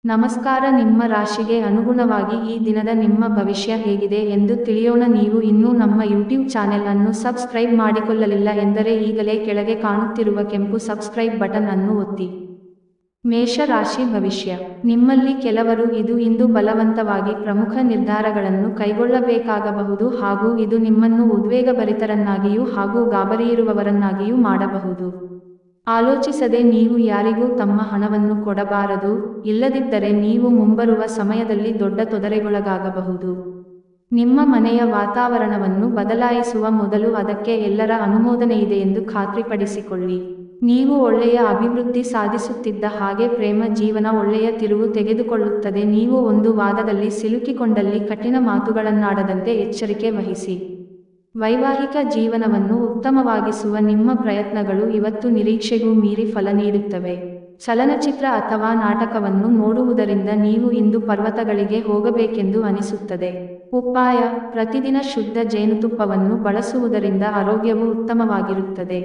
ನಮಸ್ಕಾರ. ನಿಮ್ಮ ರಾಶಿಗೆ ಅನುಗುಣವಾಗಿ ಈ ದಿನದ ನಿಮ್ಮ ಭವಿಷ್ಯ ಹೇಗಿದೆ ಎಂದು ತಿಳಿಯೋಣ. ನೀವು ಇನ್ನೂ ನಮ್ಮ ಯೂಟ್ಯೂಬ್ ಚಾನೆಲ್ ಅನ್ನು ಸಬ್ಸ್ಕ್ರೈಬ್ ಮಾಡಿಕೊಳ್ಳಲಿಲ್ಲ ಎಂದರೆ ಈಗಲೇ ಕೆಳಗೆ ಕಾಣುತ್ತಿರುವ ಕೆಂಪು ಸಬ್ಸ್ಕ್ರೈಬ್ ಬಟನ್ ಅನ್ನು ಒತ್ತಿ. ಮೇಷ ರಾಶಿ ಭವಿಷ್ಯ. ನಿಮ್ಮಲ್ಲಿ ಕೆಲವರು ಇಂದು ಬಲವಂತವಾಗಿ ಪ್ರಮುಖ ನಿರ್ಧಾರಗಳನ್ನು ಕೈಗೊಳ್ಳಬೇಕಾಗಬಹುದು ಹಾಗೂ ಇದು ನಿಮ್ಮನ್ನು ಉದ್ವೇಗಭರಿತರನ್ನಾಗಿಯೂ ಹಾಗೂ ಗಾಬರಿಯಿರುವವರನ್ನಾಗಿಯೂ ಮಾಡಬಹುದು. ಆಲೋಚಿಸದೆ ನೀವು ಯಾರಿಗೂ ತಮ್ಮ ಹಣವನ್ನು ಕೊಡಬಾರದು, ಇಲ್ಲದಿದ್ದರೆ ನೀವು ಮುಂಬರುವ ಸಮಯದಲ್ಲಿ ದೊಡ್ಡ ತೊಂದರೆಗೊಳಗಾಗಬಹುದು. ನಿಮ್ಮ ಮನೆಯ ವಾತಾವರಣವನ್ನು ಬದಲಾಯಿಸುವ ಮೊದಲು ಅದಕ್ಕೆ ಎಲ್ಲರ ಅನುಮೋದನೆಯಿದೆಯೆಂದು ಖಾತ್ರಿಪಡಿಸಿಕೊಳ್ಳಿ. ನೀವು ಒಳ್ಳೆಯ ಅಭಿವೃದ್ಧಿ ಸಾಧಿಸುತ್ತಿದ್ದ ಹಾಗೆ ಪ್ರೇಮ ಜೀವನ ಒಳ್ಳೆಯ ತಿರುವು ತೆಗೆದುಕೊಳ್ಳುತ್ತದೆ. ನೀವು ಒಂದು ವಾದದಲ್ಲಿ ಸಿಲುಕಿಕೊಂಡಲ್ಲಿ ಕಠಿಣ ಮಾತುಗಳನ್ನಾಡದಂತೆ ಎಚ್ಚರಿಕೆ ವಹಿಸಿ. ವೈವಾಹಿಕ ಜೀವನವನ್ನು ಉತ್ತಮವಾಗಿಸುವ ನಿಮ್ಮ ಪ್ರಯತ್ನಗಳು ಇವತ್ತು ನಿರೀಕ್ಷೆಗೂ ಮೀರಿ ಫಲ ನೀಡುತ್ತವೆ. ಚಲನಚಿತ್ರ ಅಥವಾ ನಾಟಕವನ್ನು ನೋಡುವುದರಿಂದ ನೀವು ಇಂದು ಪರ್ವತಗಳಿಗೆ ಹೋಗಬೇಕೆಂದು ಅನಿಸುತ್ತದೆ. ಉಪಾಯ: ಪ್ರತಿದಿನ ಶುದ್ಧ ಜೇನುತುಪ್ಪವನ್ನು ಬಳಸುವುದರಿಂದ ಆರೋಗ್ಯವು ಉತ್ತಮವಾಗಿರುತ್ತದೆ.